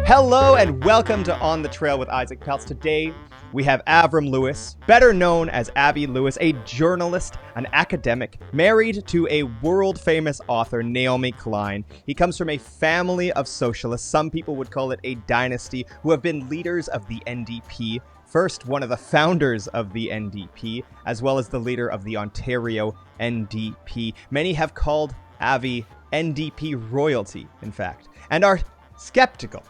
Hello and welcome to On the Trail with Isaac Peltz. Today we have Avi Lewis, better known as Avi Lewis, a journalist, an academic, married to a world-famous author, Naomi Klein. He comes from a family of socialists, some people would call it a dynasty, who have been leaders of the NDP. First, one of the founders of the NDP, as well as the leader of the Ontario NDP. Many have called Avi NDP royalty, in fact, and are skeptical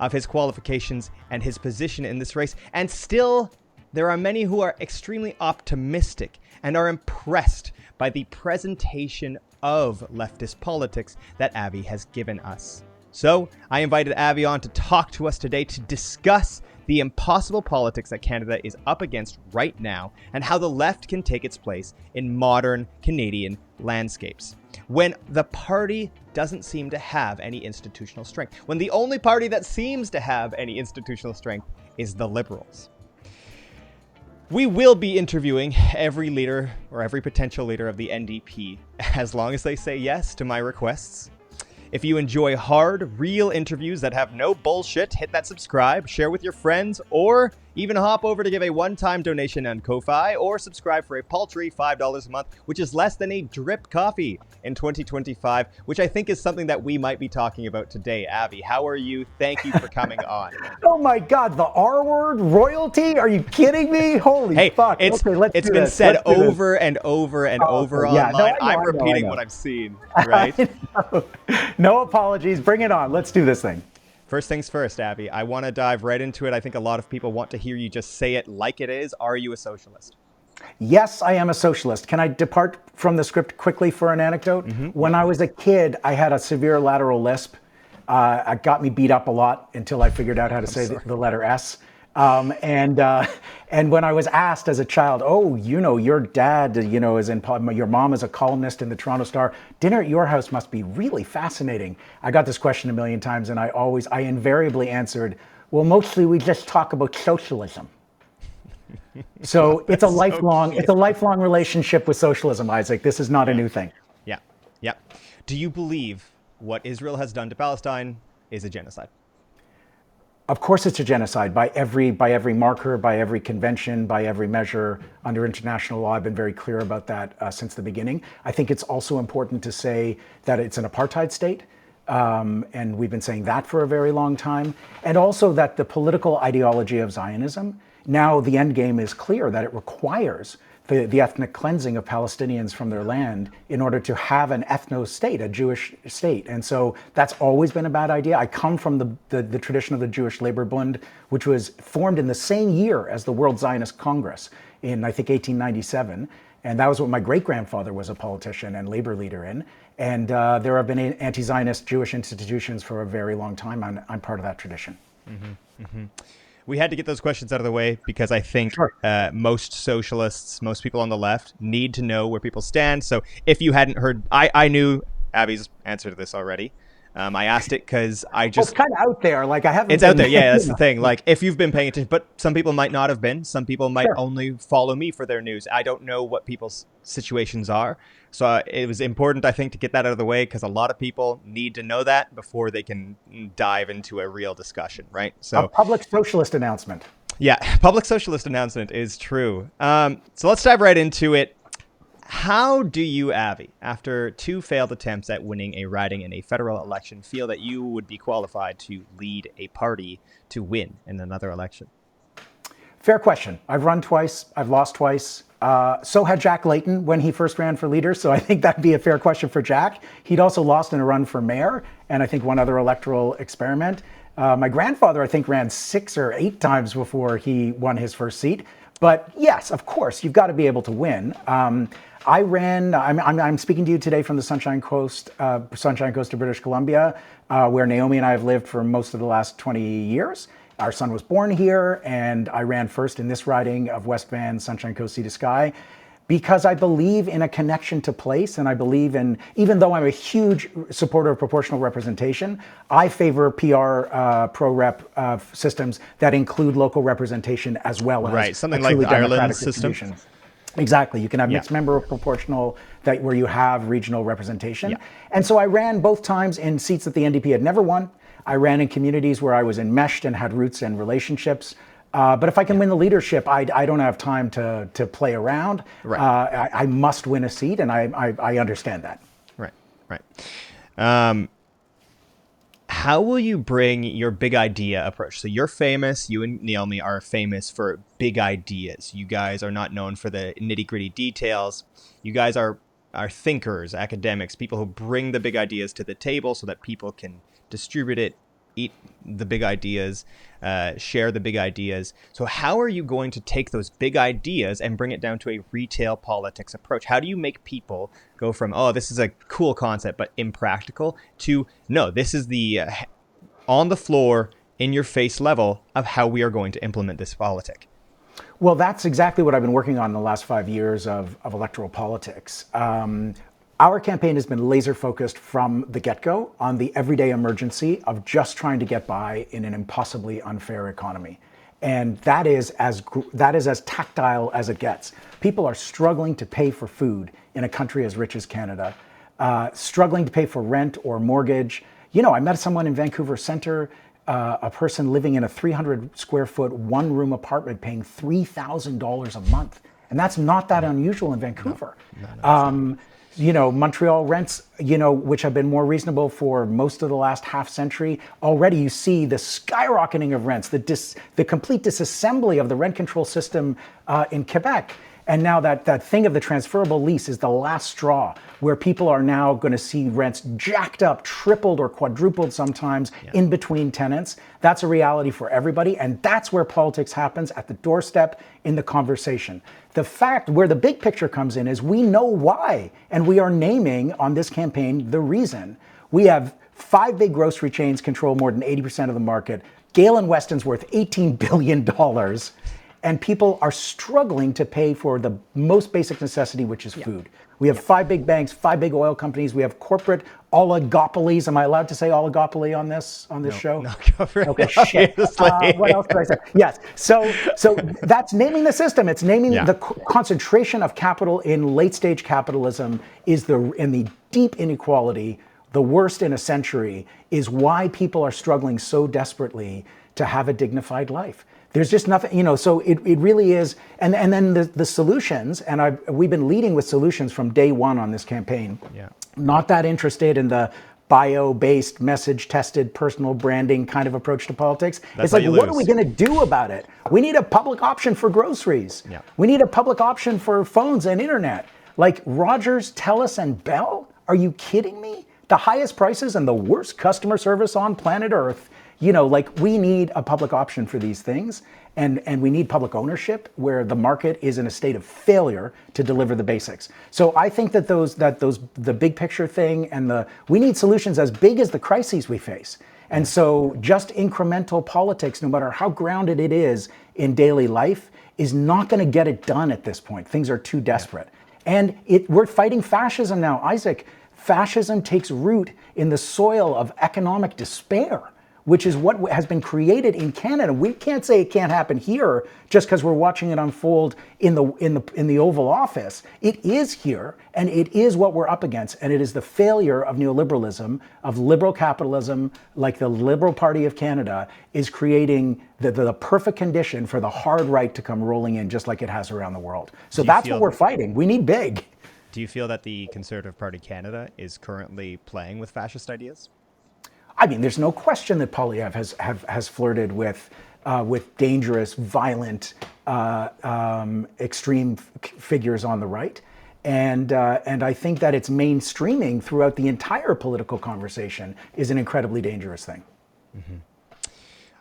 of his qualifications and his position in this race. And still, there are many who are extremely optimistic and are impressed by the presentation of leftist politics that Avi has given us. So I invited Avi on to talk to us today to discuss the impossible politics that Canada is up against right now and how the left can take its place in modern Canadian landscapes. When the party doesn't seem to have any institutional strength. When the only party that seems to have any institutional strength is the Liberals. We will be interviewing every leader or every potential leader of the NDP as long as they say yes to my requests. If you enjoy hard, real interviews that have no bullshit, hit that subscribe, share with your friends, or even hop over to give a one-time donation on Ko-Fi, or subscribe for a paltry $5 a month, which is less than a drip coffee in 2025, which I think is something that we might be talking about today. Avi, how are you? Thank you for coming on. Oh my God, the R word, royalty? Are you kidding me? Holy fuck. It's been said over and over and over online. No, I'm repeating what I've seen, right? No apologies. Bring it on. Let's do this thing. First things first, Avi. I want to dive right into it. I think a lot of people want to hear you just say it like it is. Are you a socialist? Yes, I am a socialist. Can I depart from the script quickly for an anecdote? Mm-hmm. When I was a kid, I had a severe lateral lisp. It got me beat up a lot until I figured out how to say the letter S. And when I was asked as a child, your dad, is your mom is a columnist in the Toronto Star. Dinner at your house must be really fascinating. I got this question a million times, and I invariably answered, well, mostly we just talk about socialism. So it's a lifelong relationship with socialism, Isaac. This is not a new thing. Yeah. Do you believe what Israel has done to Palestine is a genocide? Of course it's a genocide by every marker, by every convention, by every measure under international law. I've been very clear about that since the beginning. I think it's also important to say that it's an apartheid state. And we've been saying that for a very long time. And also that the political ideology of Zionism, now the end game is clear that it requires the ethnic cleansing of Palestinians from their land in order to have an ethno-state, a Jewish state. And so that's always been a bad idea. I come from the tradition of the Jewish Labor Bund, which was formed in the same year as the World Zionist Congress in, I think, 1897. And that was what my great-grandfather was a politician and labor leader in. And there have been anti-Zionist Jewish institutions for a very long time. I'm part of that tradition. Mm-hmm, mm-hmm. We had to get those questions out of the way because I think most socialists, most people on the left need to know where people stand. So if you hadn't heard, I knew Avi's answer to this already. I asked it because it's kind of out there. Like I haven't. It's out there. Yeah, that's the thing. Like if you've been paying attention, but some people might not have been. Some people might only follow me for their news. I don't know what people's situations are. So it was important, I think, to get that out of the way because a lot of people need to know that before they can dive into a real discussion, right? So a public socialist announcement. Yeah, public socialist announcement is true. So let's dive right into it. How do you, Avi, after 2 failed attempts at winning a riding in a federal election, feel that you would be qualified to lead a party to win in another election? Fair question. I've run twice. I've lost twice. So had Jack Layton when he first ran for leader. So I think that'd be a fair question for Jack. He'd also lost in a run for mayor and I think one other electoral experiment. My grandfather, I think, ran 6 or 8 times before he won his first seat. But yes, of course, you've got to be able to win. I'm speaking to you today from the Sunshine Coast of British Columbia, where Naomi and I have lived for most of the last 20 years. Our son was born here, and I ran first in this riding of West Van, Sunshine Coast, Sea to Sky, because I believe in a connection to place, and I believe in, even though I'm a huge supporter of proportional representation, I favor PR pro-rep systems that include local representation as well as something like Ireland's system. Exactly. You can have Yeah. mixed member or proportional where you have regional representation. Yeah. And so I ran both times in seats that the NDP had never won. I ran in communities where I was enmeshed and had roots and relationships. But if I can win the leadership, I don't have time to play around. Right. I must win a seat, and I understand that. Right. Right. How will you bring your big idea approach? So you're famous. You and Naomi are famous for big ideas. You guys are not known for the nitty gritty details. You guys are thinkers, academics, people who bring the big ideas to the table so that people can distribute it, eat the big ideas, share the big ideas. So how are you going to take those big ideas and bring it down to a retail politics approach? How do you make people go from, oh, this is a cool concept but impractical, to, no, this is the on the floor, in your face level of how we are going to implement this politic? Well, that's exactly what I've been working on in the last 5 years of electoral politics. Our campaign has been laser focused from the get-go on the everyday emergency of just trying to get by in an impossibly unfair economy. And that is as tactile as it gets. People are struggling to pay for food in a country as rich as Canada, struggling to pay for rent or mortgage. You know, I met someone in Vancouver Centre, a person living in a 300 square foot, one room apartment paying $3,000 a month. And that's not that unusual in Vancouver. No, you know, Montreal rents, you know, which have been more reasonable for most of the last half century. Already you see the skyrocketing of rents, the complete disassembly of the rent control system in Quebec. And now that thing of the transferable lease is the last straw, where people are now going to see rents jacked up, tripled or quadrupled sometimes in between tenants. That's a reality for everybody. And that's where politics happens, at the doorstep, in the conversation. The fact where the big picture comes in is we know why. And we are naming on this campaign the reason. We have 5 big grocery chains control more than 80% of the market. Gale & Weston's worth $18 billion. And people are struggling to pay for the most basic necessity, which is food. We have 5 big banks, 5 big oil companies. We have corporate oligopolies. Am I allowed to say oligopoly on this show? No, go for it. Okay, shit. What else did I say? Yes. So that's naming the system. It's naming the concentration of capital in late stage capitalism in the deep inequality, the worst in a century, is why people are struggling so desperately to have a dignified life. There's just nothing, you know, so it really is. And then the solutions, and we've been leading with solutions from day one on this campaign. Yeah. Not that interested in the bio-based, message-tested, personal branding kind of approach to politics. It's like, what are we going to do about it? We need a public option for groceries. Yeah. We need a public option for phones and internet. Like Rogers, TELUS, and Bell? Are you kidding me? The highest prices and the worst customer service on planet Earth. You know, like, we need a public option for these things, and we need public ownership where the market is in a state of failure to deliver the basics. So I think that the big picture thing and we need solutions as big as the crises we face. And so just incremental politics, no matter how grounded it is in daily life, is not going to get it done at this point. Things are too desperate. And we're fighting fascism now. Isaac, fascism takes root in the soil of economic despair, which is what has been created in Canada. We can't say it can't happen here just because we're watching it unfold in the Oval Office. It is here, and it is what we're up against, and it is the failure of neoliberalism, of liberal capitalism, like the Liberal Party of Canada, is creating the perfect condition for the hard right to come rolling in, just like it has around the world. So that's what we're fighting. We need big. Do you feel that the Conservative Party Canada is currently playing with fascist ideas? I mean, there's no question that Poilievre has flirted with dangerous, violent, extreme figures on the right, and I think that its mainstreaming throughout the entire political conversation is an incredibly dangerous thing. Mm-hmm.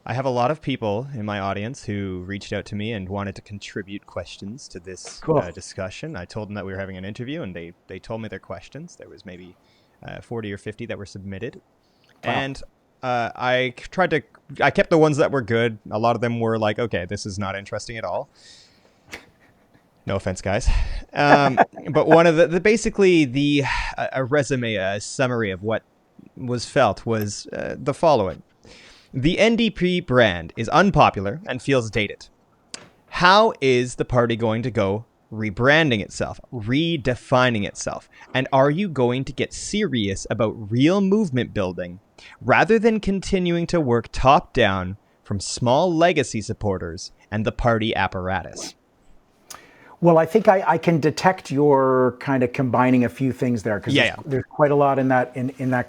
I have a lot of people in my audience who reached out to me and wanted to contribute questions to this discussion. I told them that we were having an interview, and they told me their questions. There was maybe 40 or 50 that were submitted. Wow. And I kept the ones that were good. A lot of them were like, okay, this is not interesting at all. No offense, guys. But one of basically a resume, a summary of what was felt was the following. The NDP brand is unpopular and feels dated. How is the party going to go rebranding itself, redefining itself? And are you going to get serious about real movement building rather than continuing to work top down from small legacy supporters and the party apparatus? Well, I think I can detect your kind of combining a few things there, because there's quite a lot in that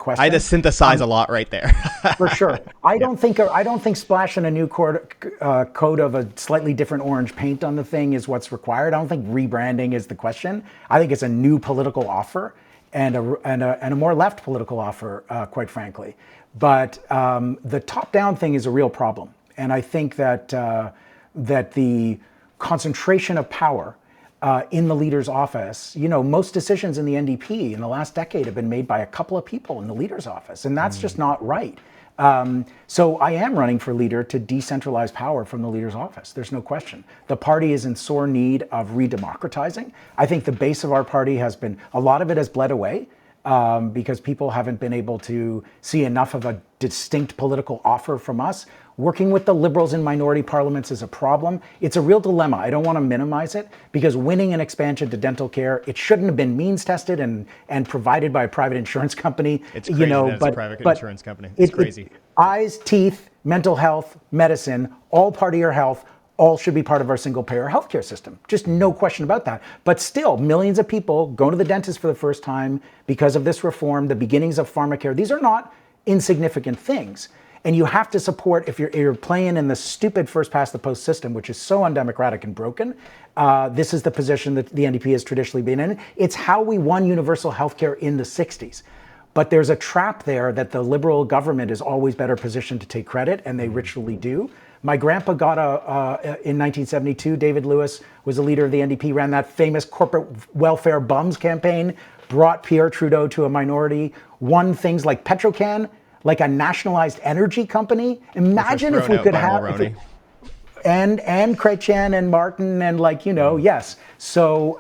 question. I had to synthesize a lot right there. For sure. I don't think splashing a new coat of a slightly different orange paint on the thing is what's required. I don't think rebranding is the question. I think it's a new political offer and a more left political offer, quite frankly. But the top-down thing is a real problem, and I think that the concentration of power in the leader's office, most decisions in the NDP in the last decade have been made by a couple of people in the leader's office, and that's just not right. So I am running for leader to decentralize power from the leader's office. There's no question. The party is in sore need of redemocratizing. I think the base of our party a lot of it has bled away because people haven't been able to see enough of a distinct political offer from us. Working with the Liberals in minority parliaments is a problem. It's a real dilemma. I don't want to minimize it, because winning an expansion to dental care, it shouldn't have been means tested and provided by a private insurance company. It's crazy that it's a private insurance company. It's crazy. Eyes, teeth, mental health, medicine, all part of your health, all should be part of our single payer healthcare system. Just no question about that. But still, millions of people go to the dentist for the first time because of this reform, the beginnings of pharmacare. These are not insignificant things. And you have to support, if you're playing in the stupid first past the post system, which is so undemocratic and broken, this is the position that the NDP has traditionally been in. It's how we won universal healthcare in the 60s. But there's a trap there that the Liberal government is always better positioned to take credit, and they ritually do. My grandpa got in 1972, David Lewis was a leader of the NDP, ran that famous corporate welfare bums campaign, brought Pierre Trudeau to a minority, won things like Petrocan, like a nationalized energy company. Imagine if we could have, and Chrétien and Martin and yes. So,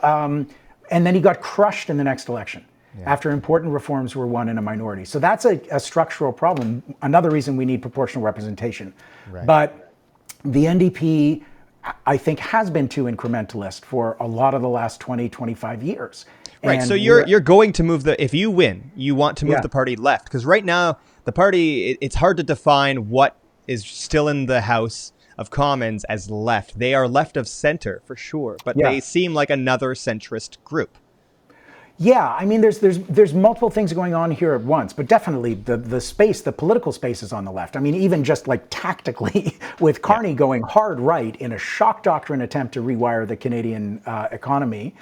and then he got crushed in the next election after important reforms were won in a minority. So that's a structural problem. Another reason we need proportional representation. Right. But the NDP, I think, has been too incrementalist for a lot of the last 20, 25 years. Right. And so you're going to move if you win, you want to move the party left, because right now the party, it's hard to define what is still in the House of Commons as left. They are left of center for sure, but they seem like another centrist group. Yeah, I mean, there's multiple things going on here at once, but definitely the political space is on the left. I mean, even just like tactically, with Carney going hard right in a shock doctrine attempt to rewire the Canadian economy,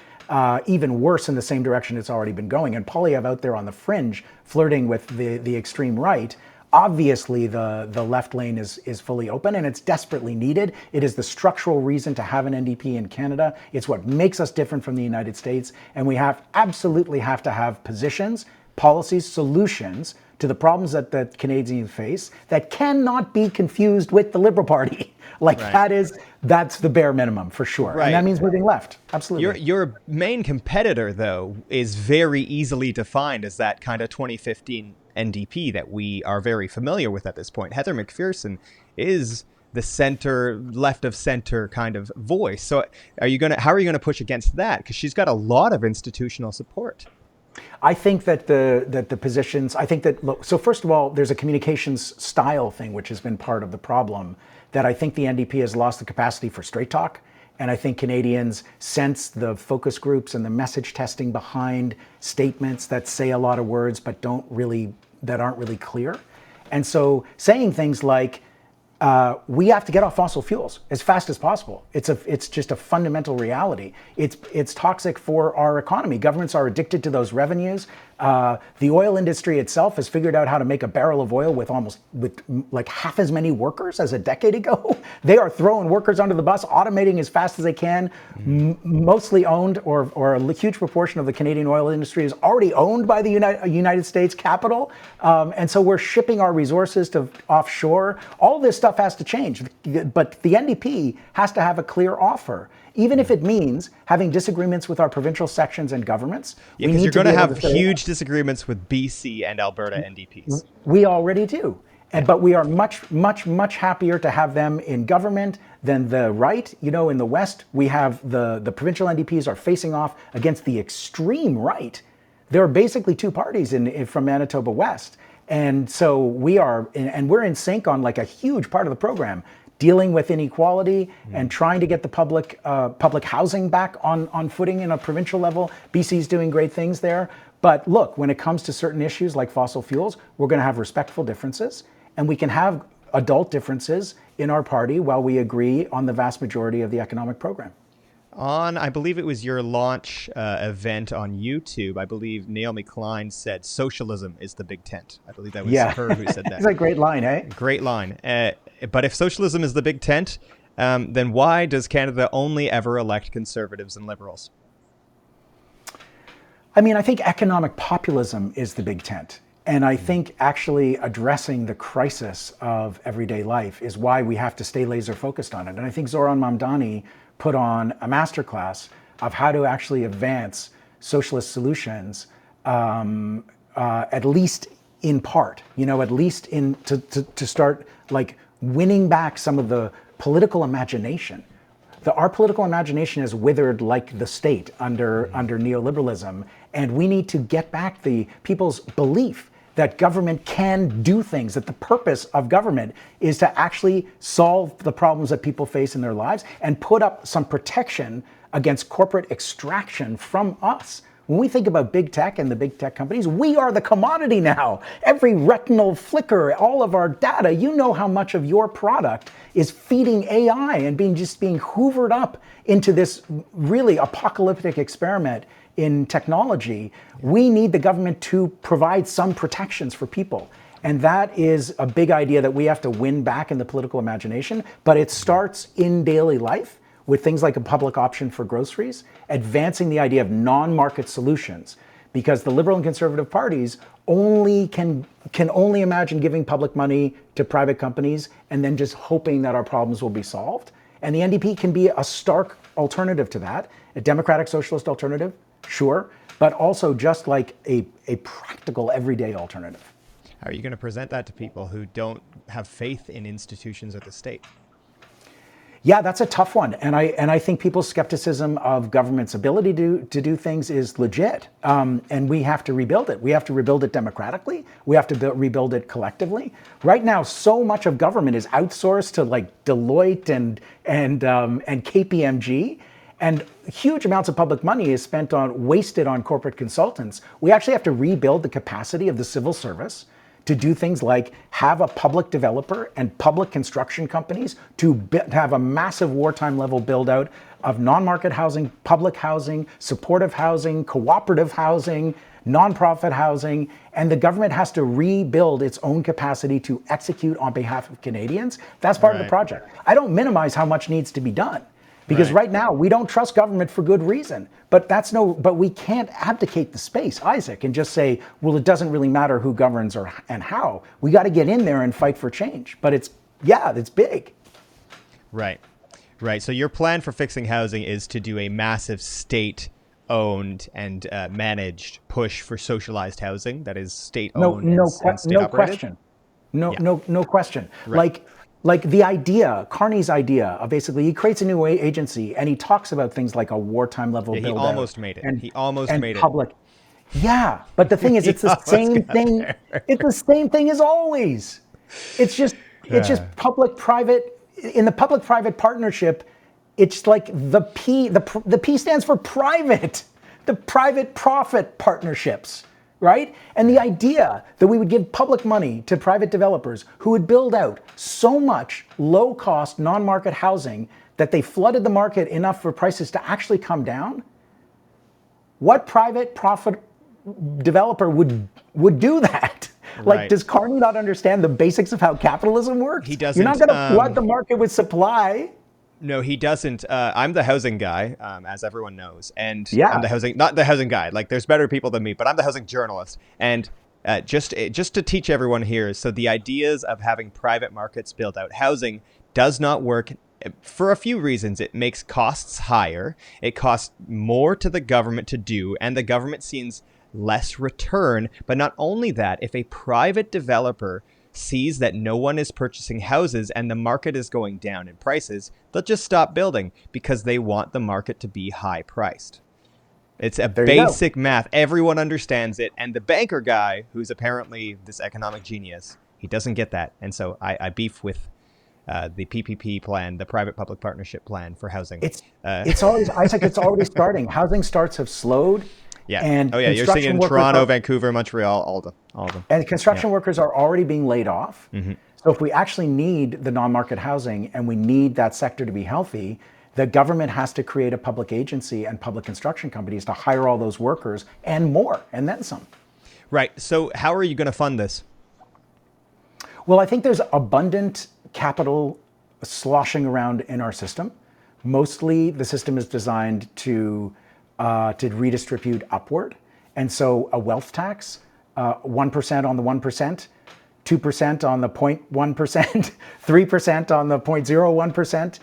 even worse in the same direction it's already been going, and Poilievre out there on the fringe flirting with the extreme right. Obviously, the left lane is fully open, and it's desperately needed. It is the structural reason to have an NDP in Canada. It's what makes us different from the United States, and we absolutely have to have positions, policies, solutions to the problems that Canadians face that cannot be confused with the Liberal Party. That's the bare minimum for sure. Right. And that means moving left. Absolutely. Your main competitor, though, is very easily defined as that kind of 2015 NDP that we are very familiar with at this point. Heather McPherson is the left of center kind of voice. So how are you going to push against that? Because she's got a lot of institutional support. I think that the positions, so first of all, there's a communications style thing, which has been part of the problem, that I think the NDP has lost the capacity for straight talk. And I think Canadians sense the focus groups and the message testing behind statements that say a lot of words, but aren't really clear. And so saying things like, we have to get off fossil fuels as fast as possible. It's just a fundamental reality. It's toxic for our economy. Governments are addicted to those revenues. The oil industry itself has figured out how to make a barrel of oil with like half as many workers as a decade ago. They are throwing workers under the bus, automating as fast as they can. Mostly owned, or a huge proportion of the Canadian oil industry is already owned by the United States capital. And so we're shipping our resources to offshore. All this stuff has to change. But the NDP has to have a clear offer, even if it means having disagreements with our provincial sections and governments. Yeah, because you're going to have huge disagreements with BC and Alberta NDPs. We already do. But we are much happier to have them in government than the right. You know, in the West, we have the provincial NDPs are facing off against the extreme right. There are basically two parties from Manitoba West. And so we're in sync on like a huge part of the program, dealing with inequality and trying to get the public housing back on footing in a provincial level. BC's doing great things there. But look, when it comes to certain issues like fossil fuels, we're going to have respectful differences, and we can have adult differences in our party while we agree on the vast majority of the economic program. I believe it was your launch event on YouTube, I believe Naomi Klein said socialism is the big tent. I believe that was her who said that. It's a great line, eh? Great line. But if socialism is the big tent, then why does Canada only ever elect conservatives and liberals? I mean, I think economic populism is the big tent. And I think actually addressing the crisis of everyday life is why we have to stay laser focused on it. And I think Zoran Mamdani put on a masterclass of how to actually advance socialist solutions, at least in part, you know, at least to start like winning back some of the political imagination. Our political imagination is withered like the state under neoliberalism, and we need to get back the people's belief that government can do things, that the purpose of government is to actually solve the problems that people face in their lives and put up some protection against corporate extraction from us. When we think about big tech and the big tech companies, we are the commodity now. Every retinal flicker, all of our data, you know how much of your product is feeding AI and being hoovered up into this really apocalyptic experiment in technology. We need the government to provide some protections for people. And that is a big idea that we have to win back in the political imagination, but it starts in daily life with things like a public option for groceries, advancing the idea of non-market solutions, because the Liberal and Conservative parties can only imagine giving public money to private companies and then just hoping that our problems will be solved. And the NDP can be a stark alternative to that, a democratic socialist alternative, sure, but also just like a practical everyday alternative. How are you going to present that to people who don't have faith in institutions or the state? Yeah, that's a tough one. And I think people's skepticism of government's ability to do things is legit. And we have to rebuild it. We have to rebuild it democratically. We have to rebuild it collectively. Right now, so much of government is outsourced to like Deloitte and KPMG. And huge amounts of public money is wasted on corporate consultants. We actually have to rebuild the capacity of the civil service to do things like have a public developer and public construction companies to have a massive wartime level build out of non-market housing, public housing, supportive housing, cooperative housing, nonprofit housing, and the government has to rebuild its own capacity to execute on behalf of Canadians. That's part of the project. I don't minimize how much needs to be done, because right now we don't trust government for good reason. But we can't abdicate the space, Isaac, and just say, well, it doesn't really matter who governs and how. We got to get in there and fight for change. But it's big. Right. So your plan for fixing housing is to do a massive state-owned and managed push for socialized housing that is state-owned and state-operated? No question. Right. Like the idea, Carney's idea of basically he creates a new agency and he talks about things like a wartime level build out. He almost made it. He almost made it. Yeah, but the thing is, it's the same thing. It's the same thing as always. It's just public-private. In the public-private partnership, it's like the P stands for private, the private profit partnerships. Right? And the idea that we would give public money to private developers who would build out so much low-cost, non-market housing that they flooded the market enough for prices to actually come down, what private profit developer would do that? Like, does Carney not understand the basics of how capitalism works? He doesn't. You're not going to flood the market with supply. No, he doesn't. I'm the housing guy, as everyone knows. And I'm not the housing guy. Like, there's better people than me, but I'm the housing journalist. And just to teach everyone here, so the ideas of having private markets build out housing does not work for a few reasons. It makes costs higher. It costs more to the government to do, and the government sees less return. But not only that, if a private developer sees that no one is purchasing houses and the market is going down in prices, they'll just stop building because they want the market to be high priced. It's a basic math. Everyone understands it. And the banker guy, who's apparently this economic genius, he doesn't get that. And so I beef with the PPP plan, the private public partnership plan for housing. It's always, Isaac, it's already starting. Housing starts have slowed. Yeah. And you're seeing it in Toronto, Vancouver, Montreal, all of them. And construction workers are already being laid off. Mm-hmm. So if we actually need the non-market housing and we need that sector to be healthy, the government has to create a public agency and public construction companies to hire all those workers and more, and then some. Right. So how are you going to fund this? Well, I think there's abundant capital sloshing around in our system. Mostly the system is designed to redistribute upward. And so a wealth tax, 1% on the 1%, 2% on the 0.1%, 3% on the 0.01%.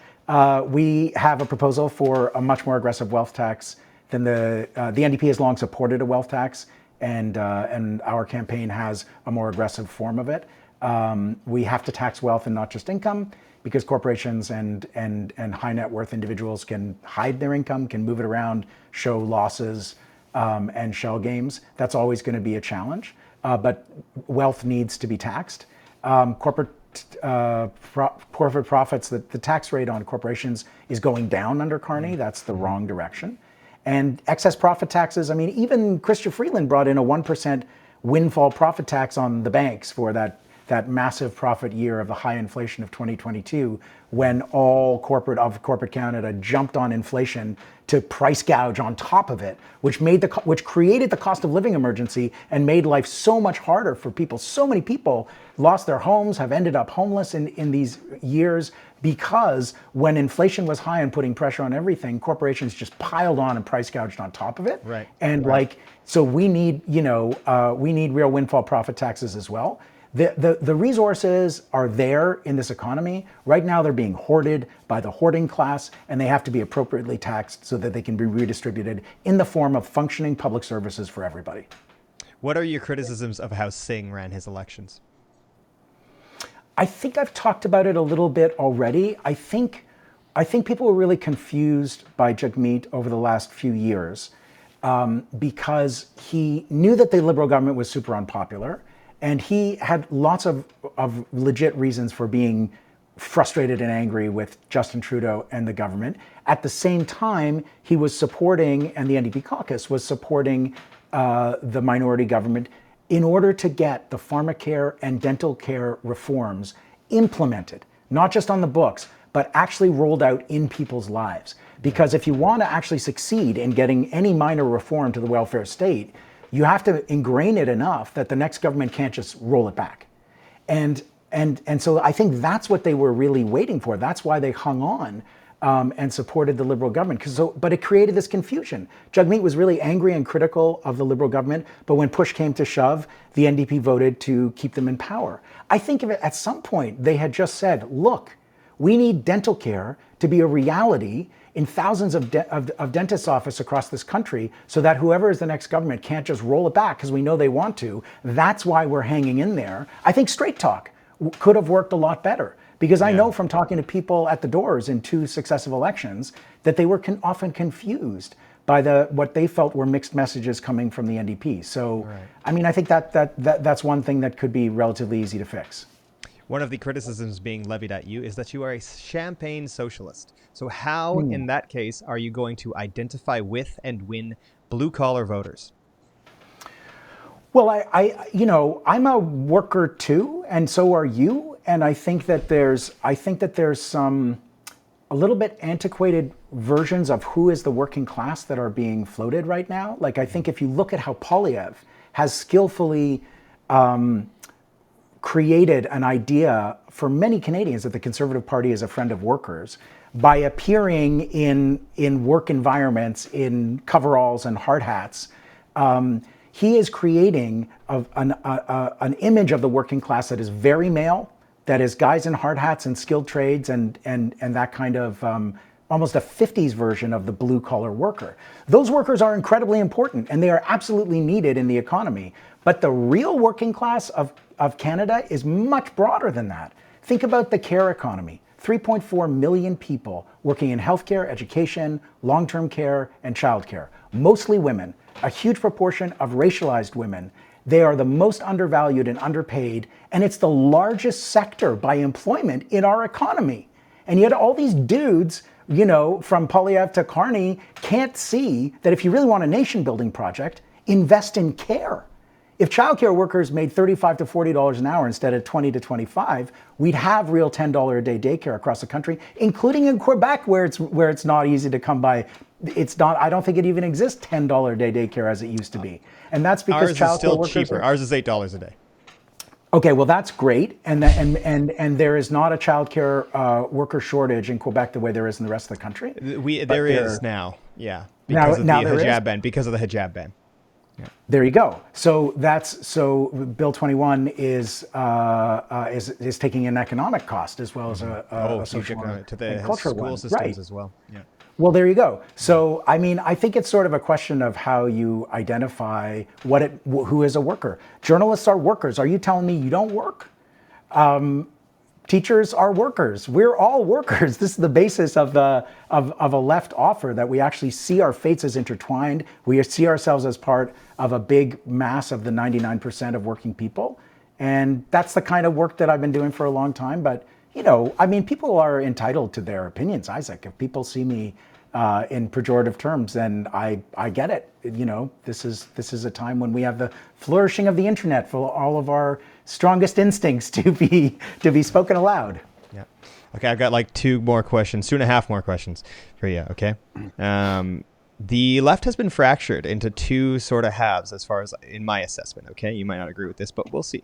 We have a proposal for a much more aggressive wealth tax than the NDP has long supported a wealth tax, and our campaign has a more aggressive form of it. We have to tax wealth and not just income, because corporations and high net worth individuals can hide their income, can move it around, show losses, and shell games. That's always going to be a challenge. But wealth needs to be taxed. Corporate profits, the tax rate on corporations is going down under Carney. That's the wrong direction. And excess profit taxes, I mean, even Chrystia Freeland brought in a 1% windfall profit tax on the banks for that massive profit year of the high inflation of 2022, when all corporate Canada jumped on inflation to price gouge on top of it, which created the cost of living emergency and made life so much harder for people. So many people lost their homes, have ended up homeless in these years, because when inflation was high and putting pressure on everything, corporations just piled on and price gouged on top of it. Right. And so we need real windfall profit taxes as well. The resources are there in this economy. Right now, they're being hoarded by the hoarding class, and they have to be appropriately taxed so that they can be redistributed in the form of functioning public services for everybody. What are your criticisms of how Singh ran his elections? I think I've talked about it a little bit already. I think people were really confused by Jagmeet over the last few years because he knew that the Liberal government was super unpopular. And he had lots of legit reasons for being frustrated and angry with Justin Trudeau and the government. At the same time, he was supporting, and the NDP caucus was supporting the minority government in order to get the pharmacare and dental care reforms implemented, not just on the books, but actually rolled out in people's lives. Because if you want to actually succeed in getting any minor reform to the welfare state, you have to ingrain it enough that the next government can't just roll it back. And so I think that's what they were really waiting for. That's why they hung on and supported the Liberal government. But it created this confusion. Jagmeet was really angry and critical of the Liberal government, but when push came to shove, the NDP voted to keep them in power. I think if at some point they had just said, look, we need dental care to be a reality in thousands of dentists' offices across this country, so that whoever is the next government can't just roll it back because we know they want to. That's why we're hanging in there. I think straight talk could have worked a lot better, because I know from talking to people at the doors in 2 successive elections that they were often confused by what they felt were mixed messages coming from the NDP. So, I mean, I think that's one thing that could be relatively easy to fix. One of the criticisms being levied at you is that you are a champagne socialist. So how, in that case, are you going to identify with and win blue-collar voters? Well, I'm a worker too, and so are you. And I think that there's some a little bit antiquated versions of who is the working class that are being floated right now. Like, I think if you look at how Poilievre has skillfully created an idea for many Canadians that the Conservative Party is a friend of workers by appearing in work environments in coveralls and hard hats. He is creating an image of the working class that is very male, that is guys in hard hats and skilled trades and that kind of almost a 50s version of the blue collar worker. Those workers are incredibly important and they are absolutely needed in the economy. But the real working class of Canada is much broader than that. Think about the care economy. 3.4 million people working in healthcare, education, long-term care, and childcare. Mostly women, a huge proportion of racialized women. They are the most undervalued and underpaid, and it's the largest sector by employment in our economy. And yet all these dudes, from Polyev to Carney, can't see that if you really want a nation-building project, invest in care. If childcare workers made $35 to $40 an hour instead of $20 to $25, we'd have real $10 a day daycare across the country, including in Quebec, where it's not easy to come by. It's not. I don't think it even exists $10 a day daycare as it used to be, and that's because ours is still workers cheaper. Ours is $8 a day. Okay, well that's great, and there is not a childcare worker shortage in Quebec the way there is in the rest of the country. There is now, yeah, because of the hijab ban. Because of the hijab ban. Yeah. There you go. So Bill 21 is taking an economic cost as well as a social to the cultural school systems as well. Yeah. Well, there you go. So, I think it's sort of a question of how you identify who is a worker. Journalists are workers. Are you telling me you don't work? Teachers are workers. We're all workers. This is the basis of a left offer, that we actually see our fates as intertwined. We see ourselves as part of a big mass of the 99% of working people. And that's the kind of work that I've been doing for a long time. But people are entitled to their opinions, Isaac. If people see me in pejorative terms, then I get it. This is a time when we have the flourishing of the internet for all of our strongest instincts to be spoken aloud. Yeah. Okay, I've got like 2.5 more questions for you. Okay. The left has been fractured into 2 sort of halves, as far as in my assessment. Okay, you might not agree with this, but we'll see.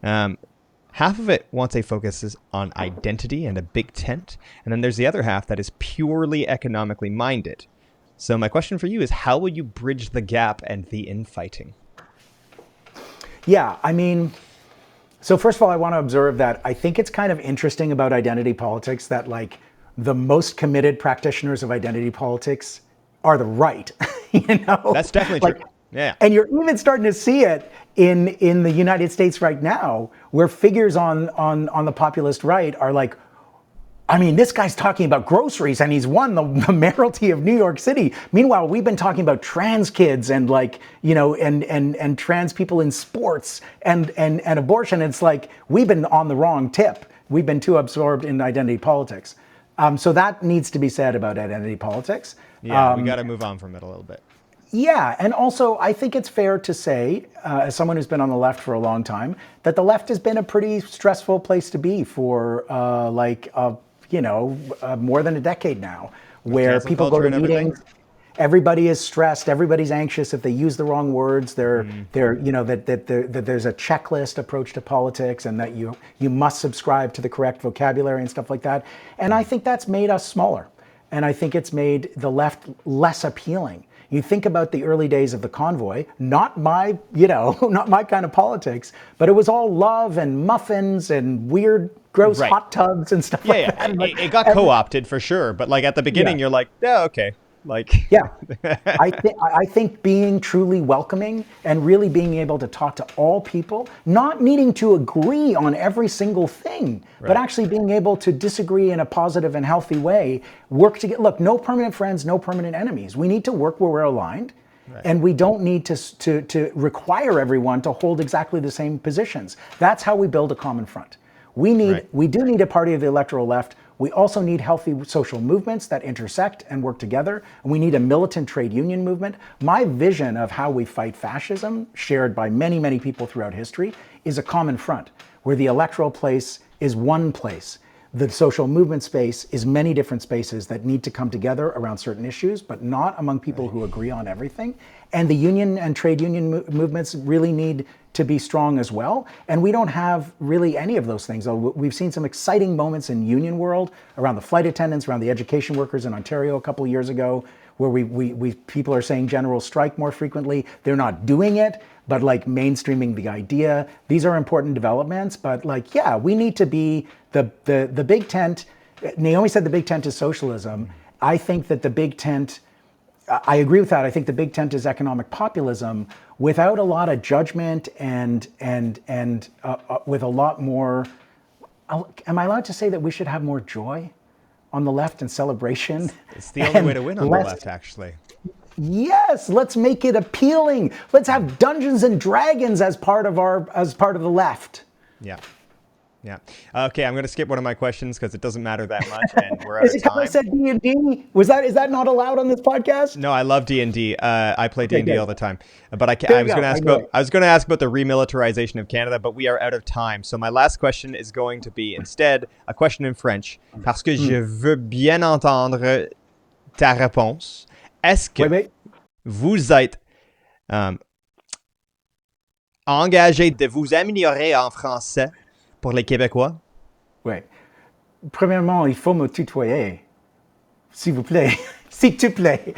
Half of it wants a focus on identity and a big tent. And then there's the other half that is purely economically minded. So my question for you is, how will you bridge the gap and the infighting? Yeah, so first of all, I want to observe that I think it's kind of interesting about identity politics that the most committed practitioners of identity politics are the right, That's definitely true. Yeah. And you're even starting to see it in the United States right now, where figures on the populist right are like, this guy's talking about groceries and he's won the mayoralty of New York City. Meanwhile, we've been talking about trans kids and and trans people in sports and abortion. It's like we've been on the wrong tip. We've been too absorbed in identity politics. So that needs to be said about identity politics. Yeah, we got to move on from it a little bit. Yeah, and also I think it's fair to say, as someone who's been on the left for a long time, that the left has been a pretty stressful place to be for more than a decade now, where people go to meetings, everybody is stressed, everybody's anxious. If they use the wrong words, that there's a checklist approach to politics, and that you must subscribe to the correct vocabulary and stuff like that. And I think that's made us smaller, and I think it's made the left less appealing. You think about the early days of the convoy, not my kind of politics, but it was all love and muffins and weird, gross hot tubs and stuff like that. It got co-opted for sure, but at the beginning, you're like, yeah, okay. I think being truly welcoming and really being able to talk to all people, not needing to agree on every single thing, but actually being able to disagree in a positive and healthy way, work together. Look, no permanent friends, no permanent enemies. We need to work where we're aligned, and we don't need to require everyone to hold exactly the same positions. That's how we build a common front. We do need a party of the electoral left. We also need healthy social movements that intersect and work together. And we need a militant trade union movement. My vision of how we fight fascism, shared by many, many people throughout history, is a common front, where the electoral place is one place. The social movement space is many different spaces that need to come together around certain issues, but not among people who agree on everything. And the union and trade union movements really need to be strong as well. And we don't have really any of those things. We've seen some exciting moments in union world around the flight attendants, around the education workers in Ontario a couple of years ago, where people are saying general strike more frequently. They're not doing it, but mainstreaming the idea. These are important developments, but we need to be the big tent. Naomi said the big tent is socialism. I think that the big tent, I agree with that. I think the big tent is economic populism without a lot of judgment and with a lot more. Am I allowed to say that we should have more joy on the left and celebration? It's the only way to win on the left, actually. Yes, let's make it appealing. Let's have Dungeons and Dragons as part of the left. Yeah. Yeah. Okay, I'm going to skip one of my questions because it doesn't matter that much, and we're out Is of it because I time. said D&D? Is that not allowed on this podcast? No, I love D&D. I play D&D good. all the time. But I was going to ask about the remilitarization of Canada, but we are out of time. So my last question is going to be instead a question in French, parce que je veux bien entendre ta réponse. Est-ce que vous êtes engagé de vous améliorer en français pour les Québécois? Oui. Premièrement, il faut me tutoyer, s'il vous plaît. S'il te plaît.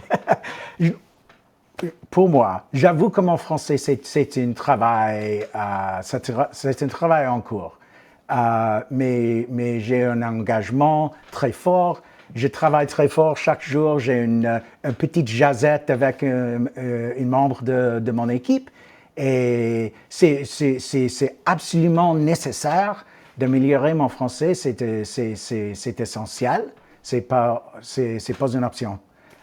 Pour moi, j'avoue que mon français, c'est un travail en cours. Mais j'ai un engagement très fort. Je travaille très fort chaque jour. J'ai une petite jazette avec un membre de mon équipe. Et c'est absolument nécessaire d'améliorer mon français. C'est essentiel. C'est pas une option.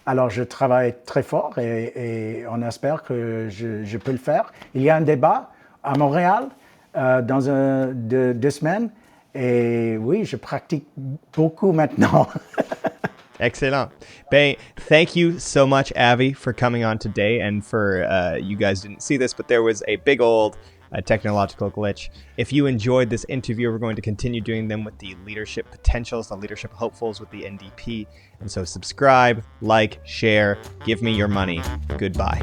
Alors, je travaille très fort et on espère que je peux le faire. Il y a un débat à Montréal dans 2 semaines. Et oui, je pratique beaucoup maintenant. Excellent. Ben, thank you so much, Avi, for coming on today. And for, you guys didn't see this, but there was a big old technological glitch. If you enjoyed this interview, we're going to continue doing them with the leadership potentials, the leadership hopefuls with the NDP. And so subscribe, like, share, give me your money. Goodbye.